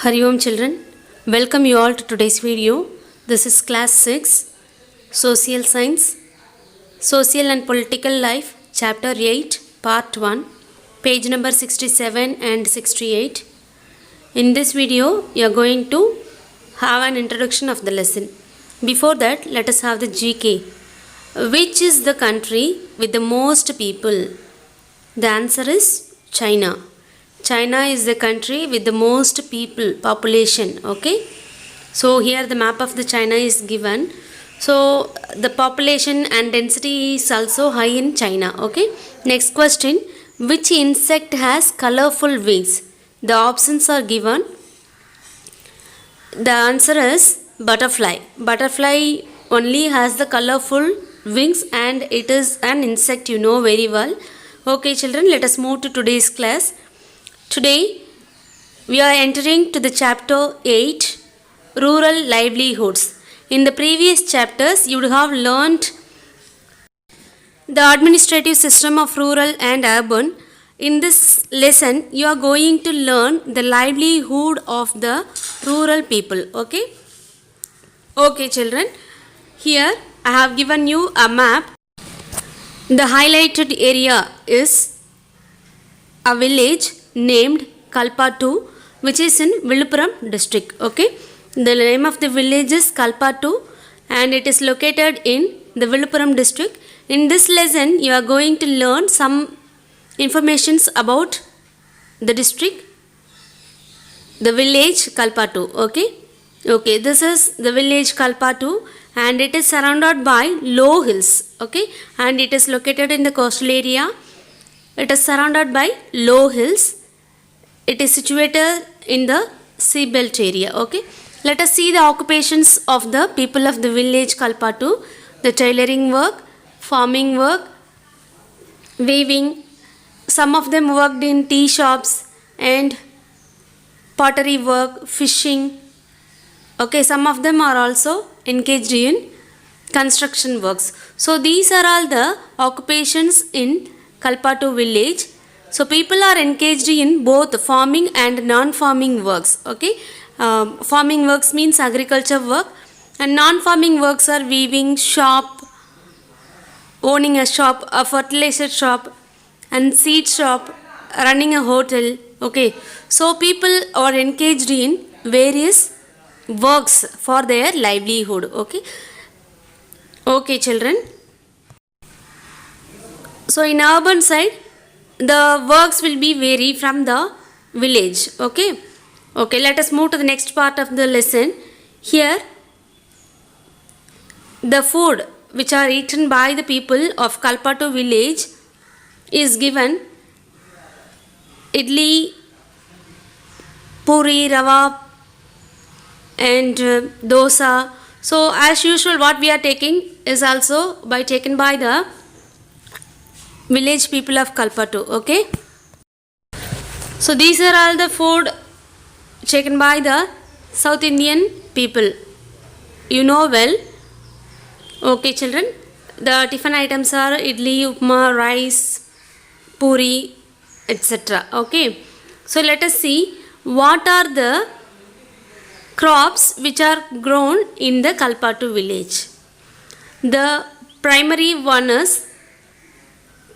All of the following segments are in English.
Hari Om children, welcome you all to today's video. This is class 6, Social Science, Social and Political Life, chapter 8, part 1, page number 67 and 68. In this video, you are going to have an introduction of the lesson. Before that, let us have the GK. Which is the country with the most people? The answer is China. China is the country with the most population. Okay, so here the map of the China is given. So the population and density is also high in China. Okay, next question, which insect has colorful wings? The options are given. The answer is butterfly. Butterfly only has the colorful wings and it is an insect, you know very well. Okay children, let us move to today's class. Today we are entering to the chapter 8, Rural Livelihoods. In the previous chapters you would have learnt the administrative system of rural and urban. In this lesson you are going to learn the livelihood of the rural people. Okay children, here I have given you a map. The highlighted area is a village named Kalpattu, which is in Viluppuram district. Okay, the name of the village is Kalpattu and it is located in the Viluppuram district. In this lesson you are going to learn some informations about the district, the village Kalpattu. Okay, this is the village Kalpattu and it is surrounded by low hills. Okay, and it is located in the coastal area. It is surrounded by low hills. It is situated in the seabelt area. Okay, let us see the occupations of the people of the village Kalpattu. The tailoring work, farming work, weaving. Some of them worked in tea shops and pottery work, fishing. Okay, some of them are also engaged in construction works. So these are all the occupations in Kalpattu village. So people are engaged in both farming and non-farming works. Okay, farming works means agriculture work and non-farming works are weaving, shop, owning a shop, a fertilizer shop and seed shop, running a hotel. Okay, so people are engaged in various works for their livelihood. Okay children, so in urban side the works will be vary from the village. Okay, let us move to the next part of the lesson. Here the food which are eaten by the people of Kalpattu village is given: idli, puri, rava and dosa. So as usual what we are taking is also taken by the village people of Kalpattu. Okay, so these are all the food taken by the South Indian people, you know well. Okay children, the tiffin items are idli, upma, rice, puri, etc. Okay, so let us see what are the crops which are grown in the Kalpattu village. The primary one is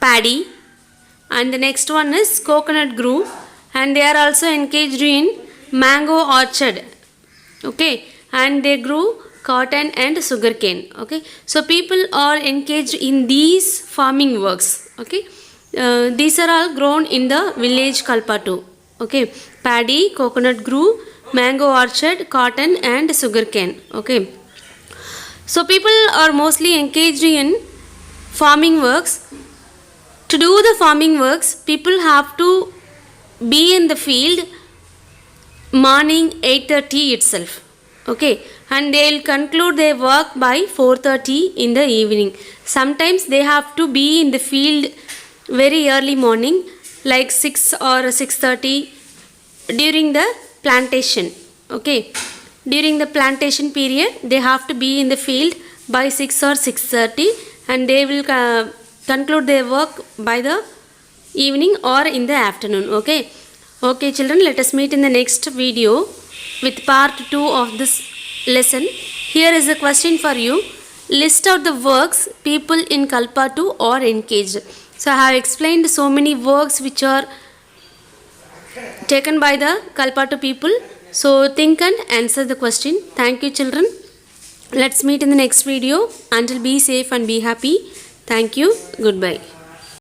paddy and the next one is coconut grew and they are also engaged in mango orchard. Okay, and they grew cotton and sugarcane. Okay, so people are engaged in these farming works. Okay, these are all grown in the village Kalpattu. Okay, paddy, coconut grew, mango orchard, cotton and sugarcane. Okay, so people are mostly engaged in farming works. To do the farming works, people have to be in the field morning 8:30 itself. Okay, and they will conclude their work by 4:30 in the evening. Sometimes they have to be in the field very early morning, like 6 or 6:30 during the plantation. Okay, during the plantation period they have to be in the field by 6 or 6:30 and they will conclude their work by the evening or in the afternoon. Okay children, let us meet in the next video. with part 2 of this lesson. Here is a question for you. List out the works people in Kalpa 2 are engaged. So I have explained so many works which are taken by the Kalpa 2 people. So think and answer the question. Thank you, children. Let's meet in the next video. Until be safe and be happy. Thank you. Goodbye.